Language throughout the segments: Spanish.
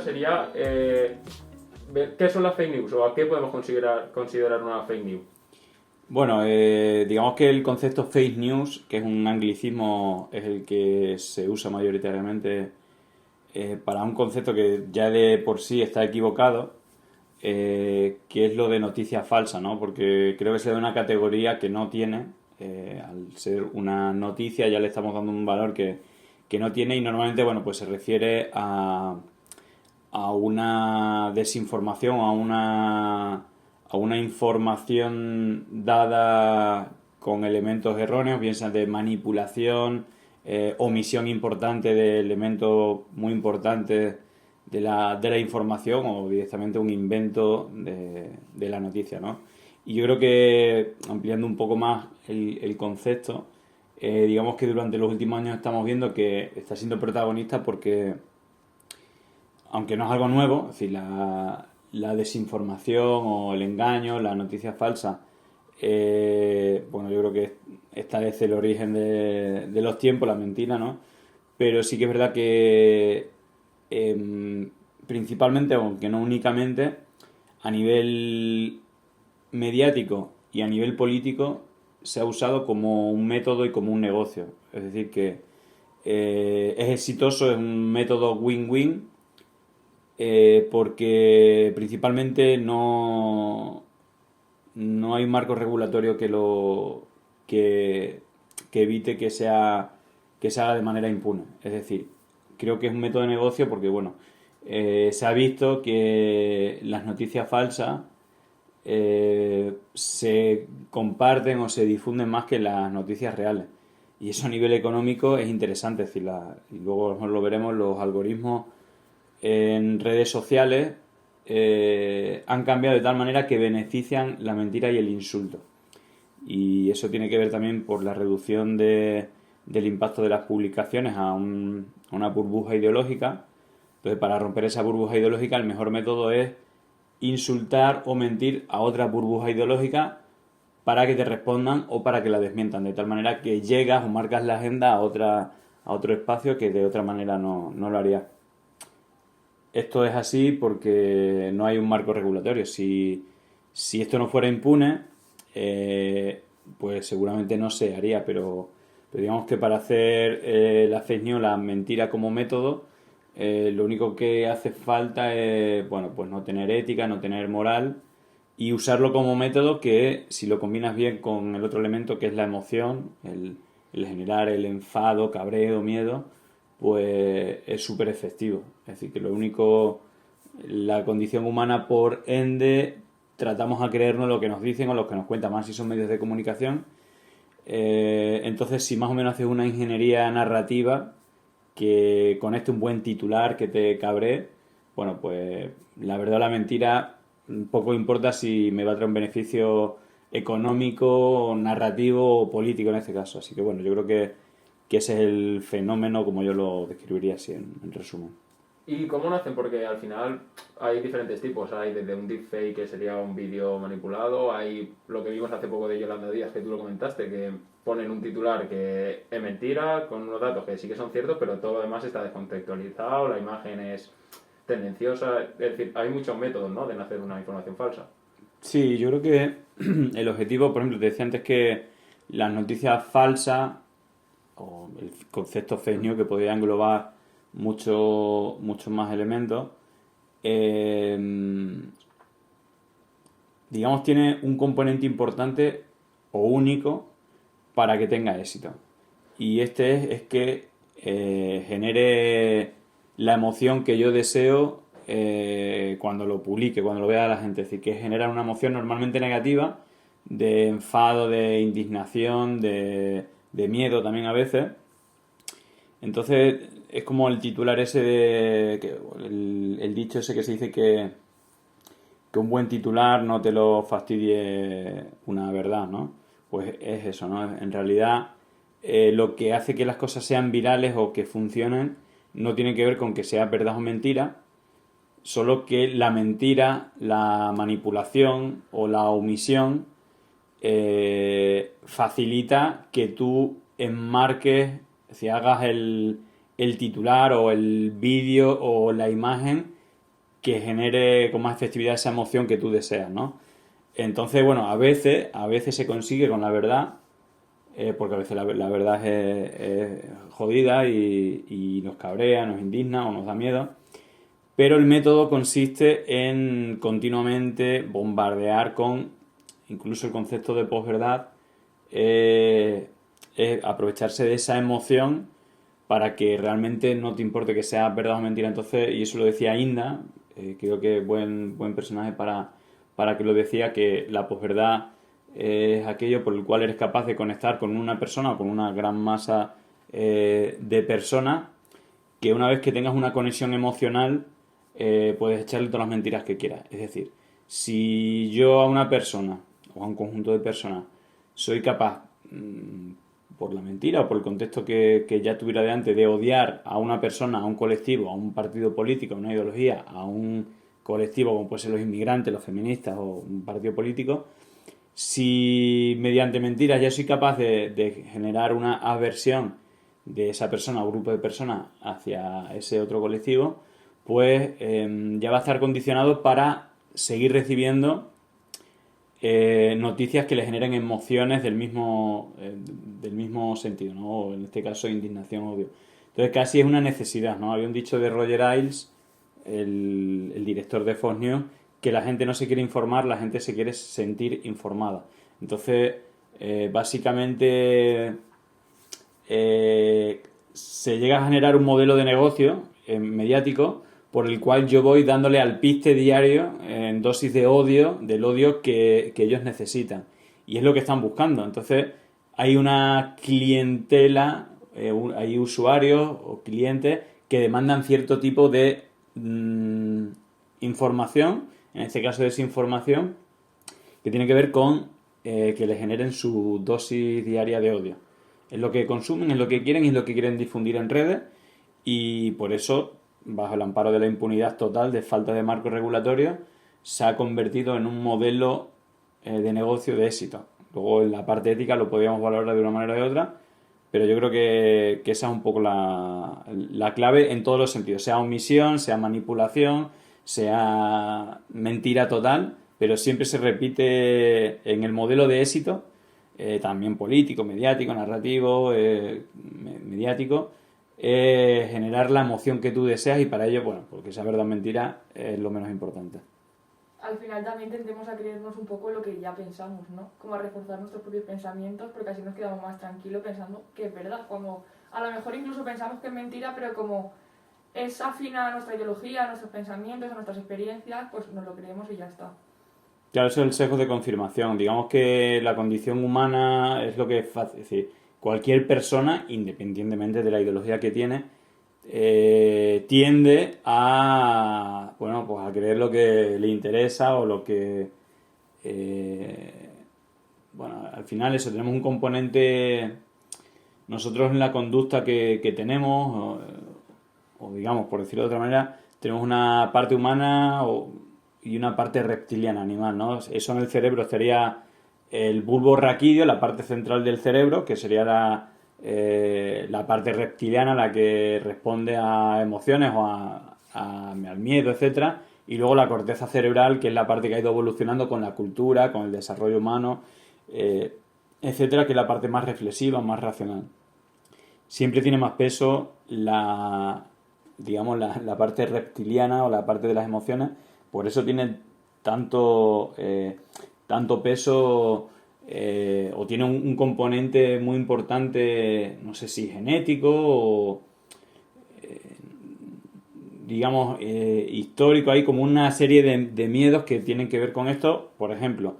sería ver qué son las fake news o a qué podemos considerar una fake news. Bueno, digamos que el concepto fake news, que es un anglicismo, es el que se usa mayoritariamente para un concepto que ya de por sí está equivocado, que es lo de noticia falsa, ¿no? Porque creo que se da una categoría que no tiene, al ser una noticia ya le estamos dando un valor que no tiene y normalmente, bueno, pues se refiere a una desinformación, a una información dada con elementos erróneos, bien sea de manipulación, omisión importante de elementos muy importantes de la información o directamente un invento de la noticia, ¿no? Y yo creo que, ampliando un poco más el concepto, digamos que durante los últimos años estamos viendo que está siendo protagonista porque aunque no es algo nuevo, es decir, la desinformación o el engaño, la noticia falsa, bueno, yo creo que está desde el origen de los tiempos, la mentira, ¿no? Pero sí que es verdad que principalmente, aunque no únicamente, a nivel mediático y a nivel político se ha usado como un método y como un negocio. Es decir, que es exitoso, es un método win-win porque principalmente no hay un marco regulatorio que evite que se haga de manera impune. Es decir, creo que es un método de negocio porque, bueno, se ha visto que las noticias falsas se comparten o se difunden más que las noticias reales. Y eso a nivel económico es interesante. Es decir, y luego lo veremos, los algoritmos en redes sociales han cambiado de tal manera que benefician la mentira y el insulto. Y eso tiene que ver también por la reducción del impacto de las publicaciones a una burbuja ideológica. Entonces, para romper esa burbuja ideológica, el mejor método es insultar o mentir a otra burbuja ideológica para que te respondan o para que la desmientan, de tal manera que llegas o marcas la agenda a otro espacio que de otra manera no lo harías. Esto es así porque no hay un marco regulatorio. Si esto no fuera impune, pues seguramente no se haría, pero digamos que para hacer la fake news, la mentira como método, lo único que hace falta es, bueno, pues no tener ética, no tener moral y usarlo como método que si lo combinas bien con el otro elemento que es la emoción, el generar el enfado, cabreo, miedo, pues es súper efectivo. Es decir, que lo único, la condición humana por ende, tratamos a creernos lo que nos dicen o lo que nos cuentan, más si son medios de comunicación. Entonces, si más o menos haces una ingeniería narrativa que conecte un buen titular que te cabree, bueno, pues la verdad o la mentira poco importa si me va a traer un beneficio económico, narrativo o político en este caso. Así que bueno, yo creo que ese es el fenómeno como yo lo describiría así en resumen. ¿Y cómo nacen? Porque al final hay diferentes tipos. Hay desde un deepfake, que sería un vídeo manipulado, hay lo que vimos hace poco de Yolanda Díaz, que tú lo comentaste, que ponen un titular que es mentira, con unos datos que sí que son ciertos, pero todo lo demás está descontextualizado, la imagen es tendenciosa. Es decir, hay muchos métodos, ¿no?, de nacer una información falsa. Sí, yo creo que el objetivo, por ejemplo, te decía antes que las noticias falsas o el concepto fake news que podría englobar muchos más elementos, eh, digamos, tiene un componente importante o único para que tenga éxito. Y este es que genere la emoción que yo deseo cuando lo publique, cuando lo vea la gente. Es decir, que genera una emoción normalmente negativa, de enfado, de indignación, de miedo también a veces. Entonces es como el titular ese el dicho ese que se dice que un buen titular no te lo fastidie una verdad, ¿no? Pues es eso, ¿no? En realidad lo que hace que las cosas sean virales o que funcionen no tiene que ver con que sea verdad o mentira, solo que la mentira, la manipulación o la omisión facilita que tú enmarques, si hagas el titular o el vídeo o la imagen que genere con más efectividad esa emoción que tú deseas, ¿no? Entonces, bueno, a veces se consigue con la verdad, porque a veces la verdad es jodida y nos cabrea, nos indigna o nos da miedo, pero el método consiste en continuamente bombardear con, incluso el concepto de posverdad, es aprovecharse de esa emoción para que realmente no te importe que sea verdad o mentira. Entonces, y eso lo decía Inda, creo que buen personaje para que lo decía, que la posverdad es aquello por el cual eres capaz de conectar con una persona o con una gran masa de personas, que una vez que tengas una conexión emocional puedes echarle todas las mentiras que quieras. Es decir, si yo a una persona o a un conjunto de personas soy capaz, por la mentira o por el contexto que ya tuviera de antes, de odiar a una persona, a un colectivo, a un partido político, a una ideología, a un colectivo como pueden ser los inmigrantes, los feministas o un partido político, si mediante mentiras ya soy capaz de generar una aversión de esa persona o grupo de personas hacia ese otro colectivo, pues ya va a estar condicionado para seguir recibiendo noticias que le generen emociones del mismo sentido, ¿no? O en este caso indignación, odio. Entonces casi es una necesidad, ¿no? Había un dicho de Roger Ailes, el director de Fox News, que la gente no se quiere informar, la gente se quiere sentir informada. Entonces, básicamente se llega a generar un modelo de negocio mediático por el cual yo voy dándole al piste diario en dosis de odio, del odio que ellos necesitan. Y es lo que están buscando. Entonces, hay una clientela, hay usuarios o clientes que demandan cierto tipo de información, en este caso desinformación, que tiene que ver con que le generen su dosis diaria de odio. Es lo que consumen, es lo que quieren y es lo que quieren difundir en redes, y por eso, bajo el amparo de la impunidad total, de falta de marco regulatorio, se ha convertido en un modelo de negocio de éxito. Luego en la parte ética lo podríamos valorar de una manera o de otra, pero yo creo que esa es un poco la clave en todos los sentidos, sea omisión, sea manipulación, sea mentira total, pero siempre se repite en el modelo de éxito, también político, mediático, narrativo, mediático, generar la emoción que tú deseas, y para ello, bueno, porque esa verdad o mentira es lo menos importante. Al final también tendemos a creernos un poco lo que ya pensamos, ¿no? Como a reforzar nuestros propios pensamientos, porque así nos quedamos más tranquilos pensando que es verdad. Como a lo mejor incluso pensamos que es mentira, pero como es afín a nuestra ideología, a nuestros pensamientos, a nuestras experiencias, pues nos lo creemos y ya está. Claro, eso es el sesgo de confirmación. Digamos que la condición humana es lo que es fácil. Es decir, cualquier persona, independientemente de la ideología que tiene, tiende a, bueno, pues a creer lo que le interesa o lo que... bueno, al final eso, tenemos un componente, nosotros en la conducta que tenemos, o digamos, por decirlo de otra manera, tenemos una parte humana y una parte reptiliana, animal, ¿no? Eso en el cerebro estaría el bulbo raquídeo, la parte central del cerebro, que sería la parte reptiliana, la que responde a emociones o al miedo, etcétera, y luego la corteza cerebral, que es la parte que ha ido evolucionando con la cultura, con el desarrollo humano, etcétera, que es la parte más reflexiva, más racional. Siempre tiene más peso digamos, la parte reptiliana o la parte de las emociones. Por eso tiene tanto peso, o tiene un componente muy importante, no sé si genético o, digamos, histórico. Hay como una serie de miedos que tienen que ver con esto. Por ejemplo,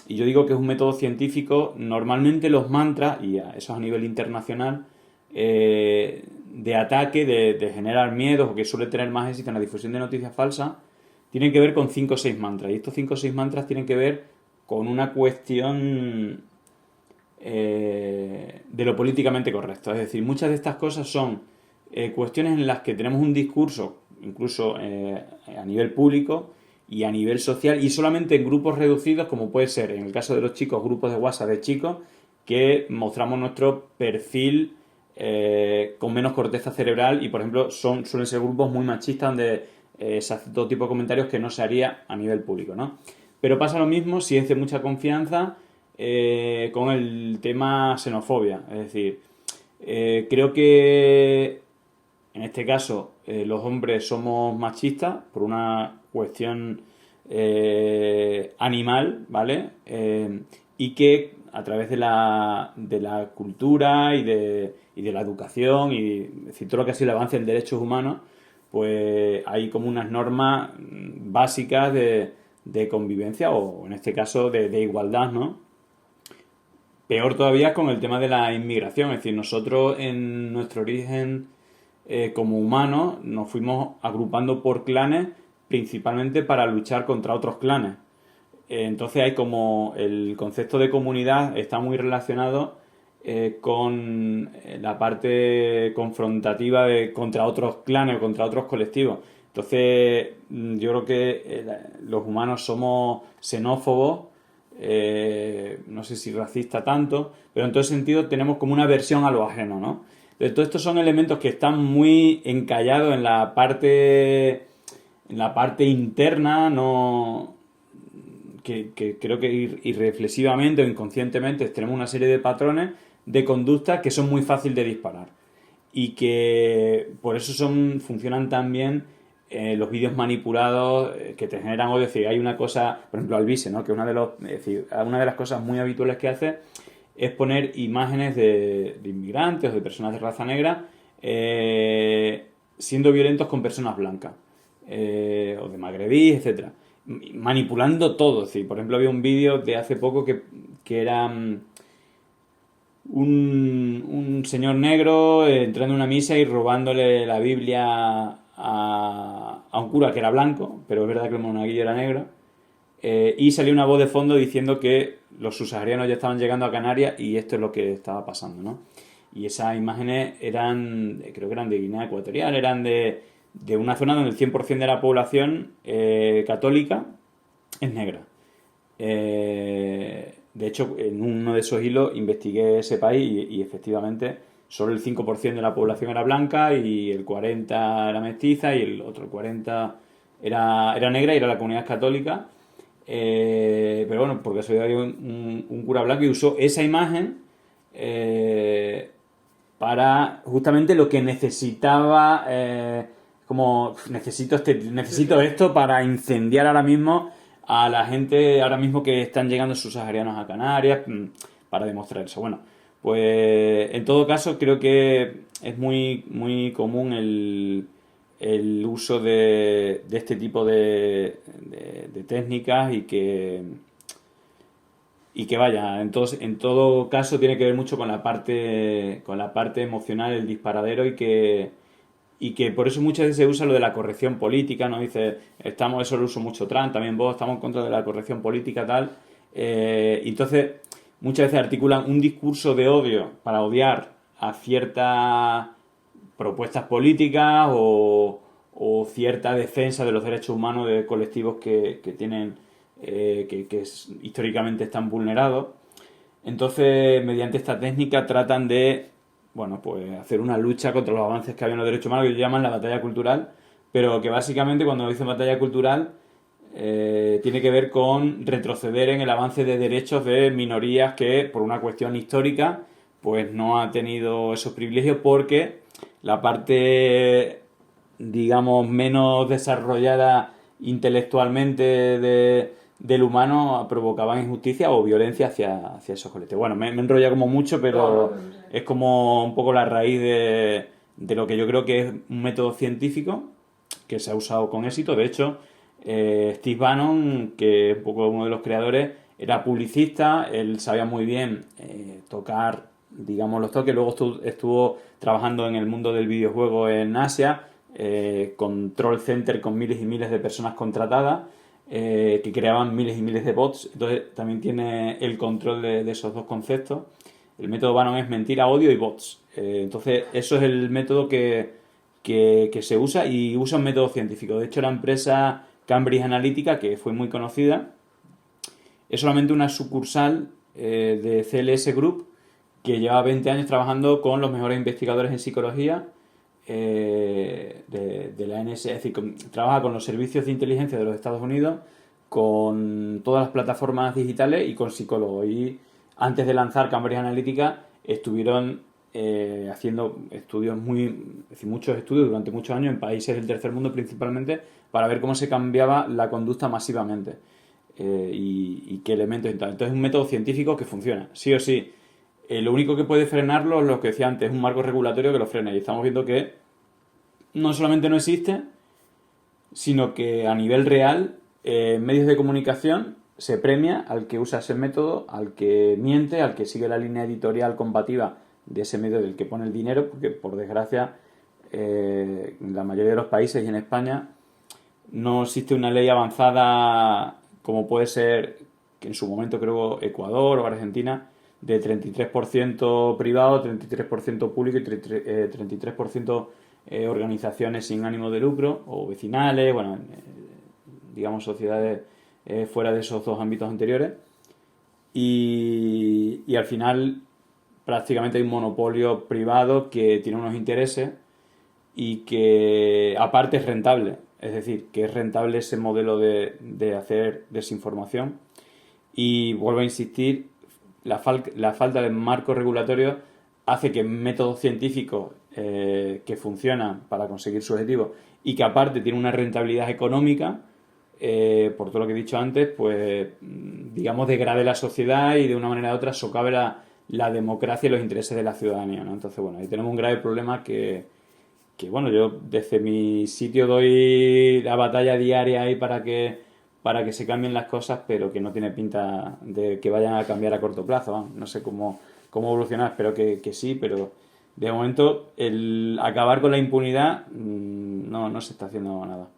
y yo digo que es un método científico, normalmente los mantras, y eso a nivel internacional, de ataque, de generar miedos, o que suele tener más éxito en la difusión de noticias falsas, tienen que ver con 5 o 6 mantras. Y estos 5 o 6 mantras tienen que ver con una cuestión de lo políticamente correcto. Es decir, muchas de estas cosas son cuestiones en las que tenemos un discurso, incluso a nivel público y a nivel social, y solamente en grupos reducidos, como puede ser, en el caso de los chicos, grupos de WhatsApp de chicos, que mostramos nuestro perfil con menos corteza cerebral, y por ejemplo suelen ser grupos muy machistas donde se hace todo tipo de comentarios que no se haría a nivel público, ¿no? Pero pasa lo mismo si es de mucha confianza con el tema xenofobia. Es decir, creo que en este caso los hombres somos machistas por una cuestión animal, ¿vale? Y que a través de la cultura y de la educación y decir, todo lo que ha sido el avance en derechos humanos, pues hay como unas normas básicas de convivencia o en este caso de igualdad, ¿no? Peor todavía con el tema de la inmigración, es decir, nosotros en nuestro origen como humanos nos fuimos agrupando por clanes principalmente para luchar contra otros clanes. Entonces hay como el concepto de comunidad está muy relacionado con la parte confrontativa contra otros clanes o contra otros colectivos. Entonces yo creo que los humanos somos xenófobos, no sé si racista tanto, pero en todo sentido tenemos como una aversión a lo ajeno, ¿no? Entonces, todos estos son elementos que están muy encallados en la parte interna, no que creo que irreflexivamente o inconscientemente tenemos una serie de patrones de conducta que son muy fáciles de disparar y que por eso funcionan tan bien los vídeos manipulados que te generan odio. Es decir, hay una cosa, por ejemplo, Alvise, ¿no? Que una de las cosas muy habituales que hace es poner imágenes de inmigrantes o de personas de raza negra siendo violentos con personas blancas o de magrebíes, etcétera, manipulando todo. Es decir, por ejemplo, había un vídeo de hace poco que era un señor negro entrando en una misa y robándole la Biblia a un cura que era blanco, pero es verdad que el monaguillo era negro, y salió una voz de fondo diciendo que los subsaharianos ya estaban llegando a Canarias y esto es lo que estaba pasando, ¿no? Y esas imágenes creo que eran de Guinea Ecuatorial, eran de una zona donde el 100% de la población católica es negra. De hecho, en uno de esos hilos investigué ese país y efectivamente solo el 5% de la población era blanca y el 40% era mestiza y el otro 40% era negra y era la comunidad católica. Pero bueno, porque había un cura blanco y usó esa imagen para justamente lo que necesitaba, como necesito esto para incendiar ahora mismo a la gente ahora mismo que están llegando subsaharianos a Canarias, para demostrar eso. Bueno, pues en todo caso creo que es muy, muy común el uso de este tipo de técnicas y que vaya, entonces en todo caso tiene que ver mucho con la parte emocional, el disparadero y que por eso muchas veces se usa lo de la corrección política, ¿no? Dice, eso lo uso mucho Trump, también vos, estamos en contra de la corrección política, tal. Entonces, muchas veces articulan un discurso de odio para odiar a ciertas propuestas políticas o cierta defensa de los derechos humanos de colectivos que tienen, históricamente están vulnerados. Entonces, mediante esta técnica tratan de pues hacer una lucha contra los avances que había en los derechos humanos, que ellos llaman la batalla cultural, pero que básicamente cuando dicen batalla cultural tiene que ver con retroceder en el avance de derechos de minorías que por una cuestión histórica pues no ha tenido esos privilegios porque la parte, digamos, menos desarrollada intelectualmente del humano provocaba injusticia o violencia hacia esos colectivos. Bueno, me he enrollado como mucho, pero es como un poco la raíz de lo que yo creo que es un método científico que se ha usado con éxito. De hecho, Steve Bannon, que es un poco uno de los creadores, era publicista, él sabía muy bien tocar, digamos, los toques. Luego estuvo trabajando en el mundo del videojuego en Asia, Control Center con miles y miles de personas contratadas, que creaban miles y miles de bots. Entonces también tiene el control de esos dos conceptos. El método Bannon es mentira, odio y bots. Entonces eso es el método que se usa y usa un método científico. De hecho, la empresa Cambridge Analytica, que fue muy conocida, es solamente una sucursal de CLS Group que lleva 20 años trabajando con los mejores investigadores en psicología de la NSA, es decir, trabaja con los servicios de inteligencia de los Estados Unidos, con todas las plataformas digitales y con psicólogos. Y antes de lanzar Cambridge Analytica estuvieron haciendo estudios muchos estudios durante muchos años en países del tercer mundo principalmente para ver cómo se cambiaba la conducta masivamente y qué elementos y tal. Entonces es un método científico que funciona, sí o sí. Lo único que puede frenarlo es lo que decía antes, un marco regulatorio que lo frene. Y estamos viendo que no solamente no existe, sino que a nivel real, en medios de comunicación se premia al que usa ese método, al que miente, al que sigue la línea editorial combativa de ese medio del que pone el dinero, porque por desgracia en la mayoría de los países y en España no existe una ley avanzada como puede ser, que en su momento creo Ecuador o Argentina, de 33% privado, 33% público y 33% organizaciones sin ánimo de lucro o vecinales, bueno, digamos sociedades fuera de esos dos ámbitos anteriores. Y al final prácticamente hay un monopolio privado que tiene unos intereses y que aparte es rentable, es decir, que es rentable ese modelo de hacer desinformación. Y vuelvo a insistir, la falta de marco regulatorio hace que métodos científicos que funcionan para conseguir su objetivo y que aparte tienen una rentabilidad económica, por todo lo que he dicho antes, pues digamos degrade la sociedad y de una manera u otra socave la democracia y los intereses de la ciudadanía, ¿no? Entonces, bueno, ahí tenemos un grave problema que bueno, yo desde mi sitio doy la batalla diaria ahí para que se cambien las cosas, pero que no tiene pinta de que vayan a cambiar a corto plazo, ¿no? No sé cómo evolucionar, espero que sí, pero de momento el acabar con la impunidad no se está haciendo nada.